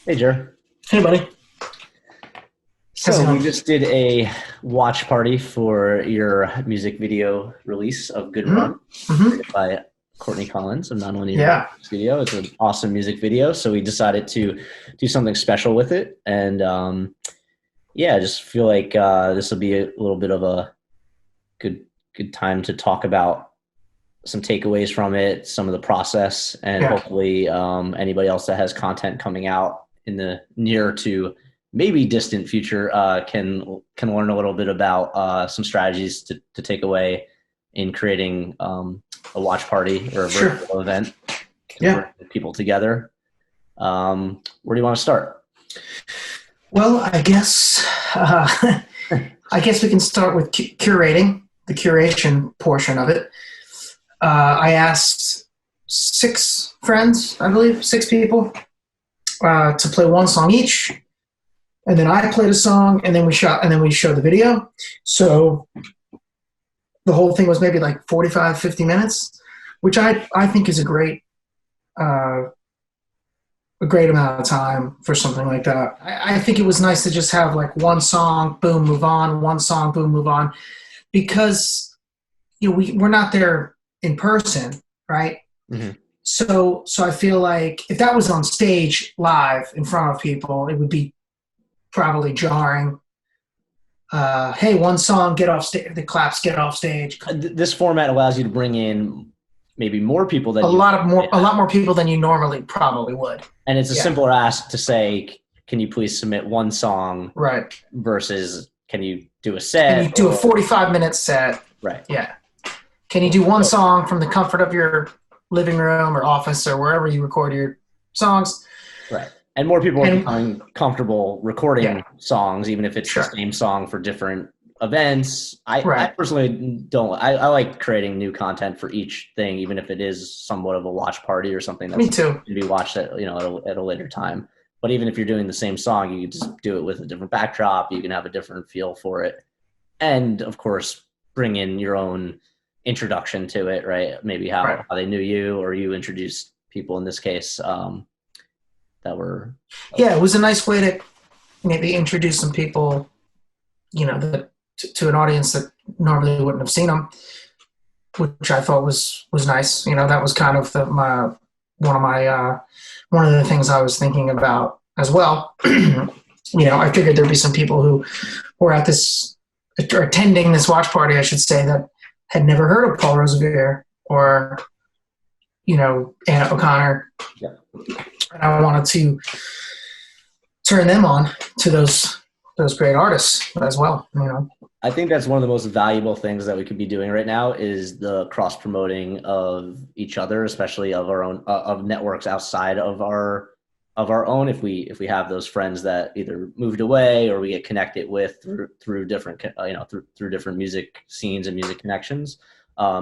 Hey, Jer. Hey, buddy. How's it So we going? just did a watch party for your music video release of Good Run, Mm-hmm. Mm-hmm. created by Courtney Collins of Not Only Yeah. Studio. It's an awesome music video, so we decided to do something special with it, and yeah, I just feel like this will be a little bit of a good good time to talk about some takeaways from it, some of the process, and Yeah. hopefully anybody else that has content coming out in the near to maybe distant future can learn a little bit about some strategies to take away in creating a watch party or a Sure. virtual event to bring Yeah. people together. Where do you want to start? Well, uh, I guess we can start with curating the curation portion of it. I asked six friends, I believe, six people, to play one song each, and then I played a song, and then we showed the video. So the whole thing was maybe like 45, 50 minutes, which I think is uh, a great amount of time for something like that. I think it was nice to just have like one song, boom, move on, one song, boom, move on, because we're not there in person, right? Mm-hmm. So I feel like if that was on stage live in front of people, it would be probably jarring. Hey, one song, get off stage. The claps, get off stage. This format allows you to bring in maybe more people than you A lot more people than you normally probably would. and it's a Yeah, simpler ask to say, can you please submit one song right. versus can you do a Can you set do a or 45-minute set? right. Yeah. Can you do one song from the comfort of your living room or office or wherever you record your songs? Right. And more people are And becoming comfortable recording yeah, songs, even if it's the sure. same song for different events. I Right. personally don't. I like creating new content for each thing, even if it is somewhat of a watch party or something Me that's too. to be watched at at a later time. But even if you're doing the same song, you can just do it with a different backdrop. You can have a different feel for it, and of course, bring in your own introduction to it. Right? Maybe Right. how they knew you, or you introduced people in this case that were Yeah, it was a nice way to maybe introduce some people, to an audience that normally wouldn't have seen them, which I thought was nice. That was kind of one of my one of the things I was thinking about as well. I figured there'd be some people who were at this or attending this watch party, I should say, that had never heard of Paul Rosevere or Anna O'Connor, yeah. and I wanted to turn them on to those great artists as well. I think that's one of the most valuable things that we could be doing right now is the cross promoting of each other, especially of our own of networks outside of our own. If we have those friends that either moved away or we get connected with through different through different music scenes and music connections,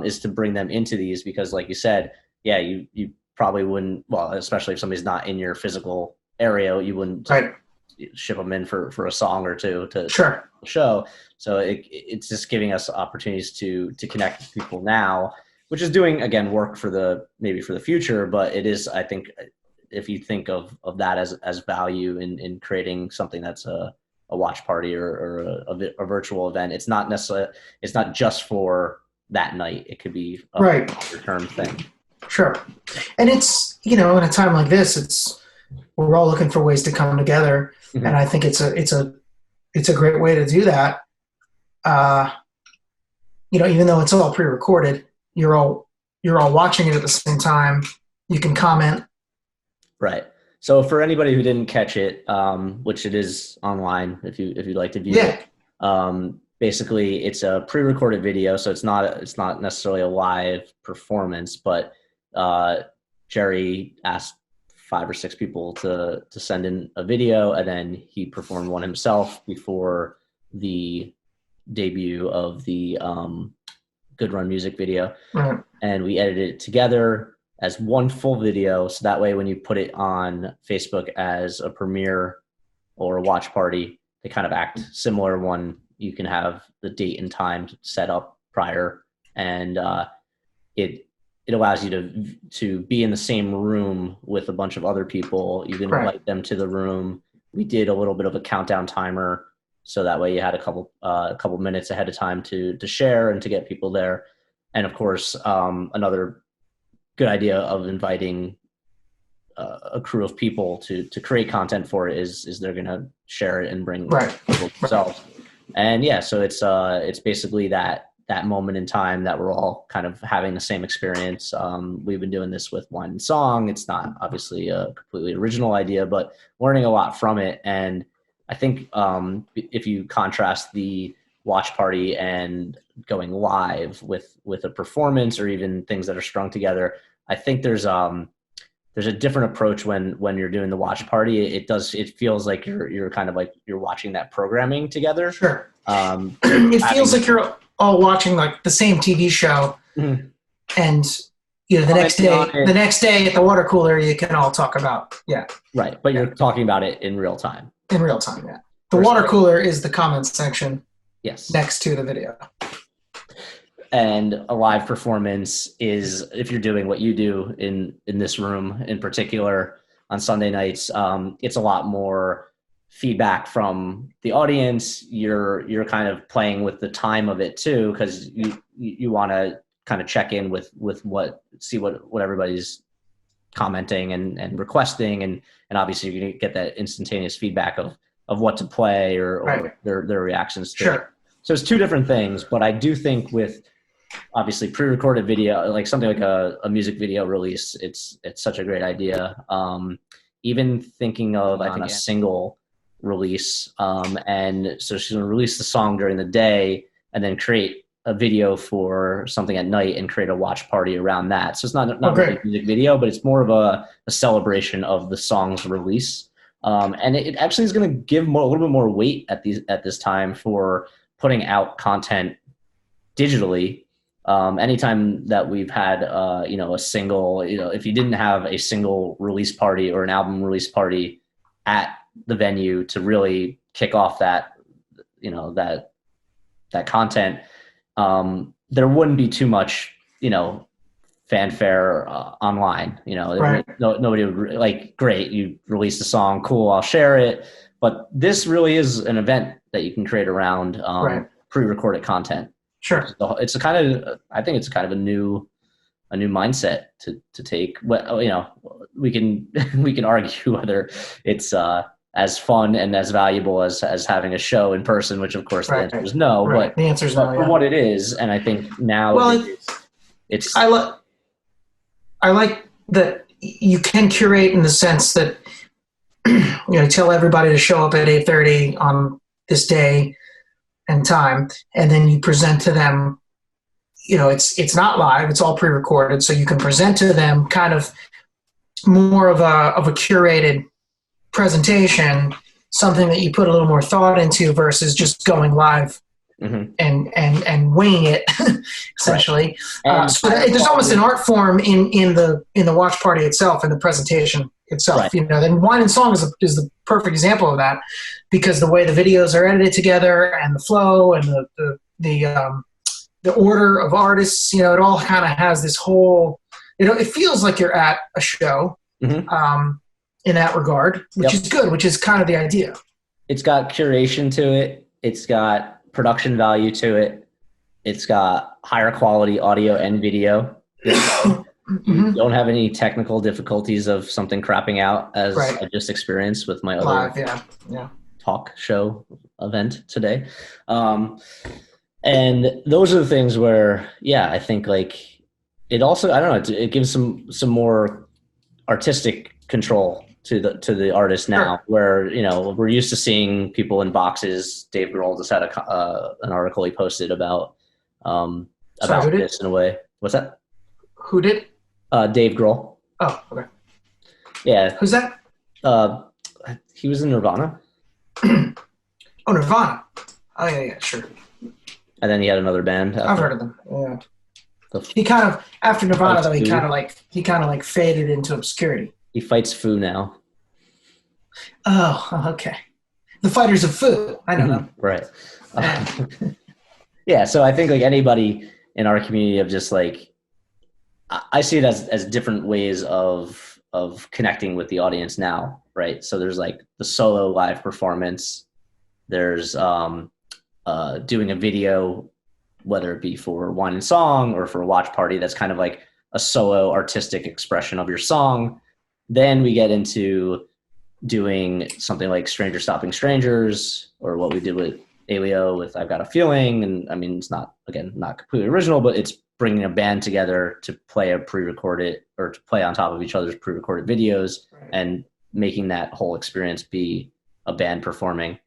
is to bring them into these because, like you said, yeah, you probably wouldn't. Well, especially if somebody's not in your physical area, you wouldn't just Right. ship them in for a song or two to Sure. show. So it's just giving us opportunities to connect with people now, which is doing again work for the maybe for the future. But it is, I think, if you think of that as value in creating something that's a watch party or a virtual event, it's not just for that night. It could be a Right. longer term thing. Sure. And it's in a time like this, it's we're all looking for ways to come together, and Mhm. I think it's a great way to do that. Uh, even though it's all pre-recorded, you're all watching it at the same time. You can comment. Right. So for anybody who didn't catch it, which it is online if you'd like to view Yeah. it, basically it's a pre-recorded video, so it's not necessarily a live performance, but uh, Gerry asked five or six people to send in a video, and then he performed one himself before the debut of the Good Run music video, Right. and we edited it together as one full video. So that way, when you put it on Facebook as a premiere or a watch party, they kind of act similar. One, you can have the date and time set up prior, and it it allows you to be in the same room with a bunch of other people. You can Right. invite them to the room. We did a little bit of a countdown timer, so that way you had a couple minutes ahead of time to share and to get people there. And of course, another good idea of inviting a crew of people to create content for it is they're going to share it and bring people themselves. And yeah, so it's basically that moment in time that we're all kind of having the same experience. We've been doing this with Wine and Song. It's not obviously a completely original idea, but learning a lot from it. And I think if you contrast the watch party and going live with a performance or even things that are strung together, I think there's a different approach when you're doing the watch party. It feels like you're kind of like you're watching that programming together. Sure. It feels like you're all watching like the same TV show, mm-hmm. and the next day at the water cooler you can all talk about right, but you're talking about it in real time. In real time, yeah. The water cooler is the comment section. Yes. Next to the video. And a live performance is, if you're doing what you do in this room in particular on Sunday nights, it's a lot more feedback from the audience. You're kind of playing with the time of it too, because you want to kind of check in with what everybody's commenting and requesting, and obviously you're going to get that instantaneous feedback of what to play or their reactions to it. So it's two different things, but I do think with obviously pre-recorded video, like something like a music video release, it's such a great idea. Even thinking of on a single release, and so she's going to release the song during the day and then create a video for something at night and create a watch party around that. So it's not really a music video, but it's more of a celebration of the song's release. And it actually is going to give a little bit more weight at this time for putting out content digitally. Anytime that we've had, a single, if you didn't have a single release party or an album release party at the venue to really kick off that content, there wouldn't be too much, fanfare online. Nobody would like, great, you released the song, cool, I'll share it. But this really is an event that you can create around pre-recorded content. Sure. It's I think it's kind of a new mindset to take. We can argue whether it's as fun and as valuable as having a show in person, which of course the answer is no. But the answer is no. For what it is, and I think now it's. I like that you can curate in the sense that tell everybody to show up at 8:30 on this day and time, and then you present to them. It's not live; it's all pre-recorded, so you can present to them kind of more of a curated presentation, something that you put a little more thought into versus just going live and winging it, essentially. So there's almost an art form in the watch party itself, in the presentation itself. Then Wine and Song is the perfect example of that, because the way the videos are edited together and the flow and the order of artists, it all kind of has this whole. It feels like you're at a show. In that regard, which is good, which is kind of the idea. It's got curation to it. It's got production value to it. It's got higher quality audio and video. You don't have any technical difficulties of something crapping out, as I just experienced with my other talk show event today. And those are the things where, I think like it also, I don't know, it gives some more artistic control to the artist now, where we're used to seeing people in boxes. Dave Grohl just had an article he posted about this in a way. What's that? Who did? Dave Grohl. Oh, okay. Yeah. Who's that? He was in Nirvana. Oh, Nirvana. Oh yeah, sure. And then he had another band. I've heard of them. Yeah. He kind of, after Nirvana though, he kind of like faded into obscurity. He fights Foo now. Oh, okay. The Fighters of Foo. I don't know. Right. So I think like anybody in our community of just like I see it as different ways of connecting with the audience now, right? So there's like the solo live performance. There's doing a video, whether it be for wine and song or for a watch party. That's kind of like a solo artistic expression of your song. Then we get into doing something like Stranger Stopping Strangers, or what we did with Alio with I've Got a Feeling. And I mean, it's not, again, not completely original, but it's bringing a band together to play a pre-recorded or to play on top of each other's pre-recorded videos Right. and making that whole experience be a band performing.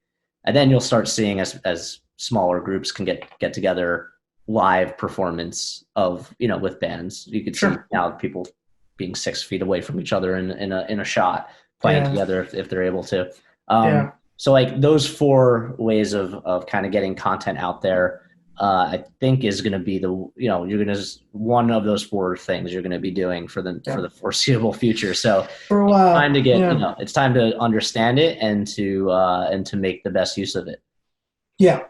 And then you'll start seeing as smaller groups can get together live performance of, with bands. You could see Sure. now people being 6 feet away from each other in a shot playing Yeah. together if they're able to. Um, Yeah. so like those four ways of kind of getting content out there, I think is going to be you're going to, one of those four things you're going to be doing for Yeah. the foreseeable future. So For a it's while. time to Yeah. it's time to understand it and to make the best use of it. Yeah.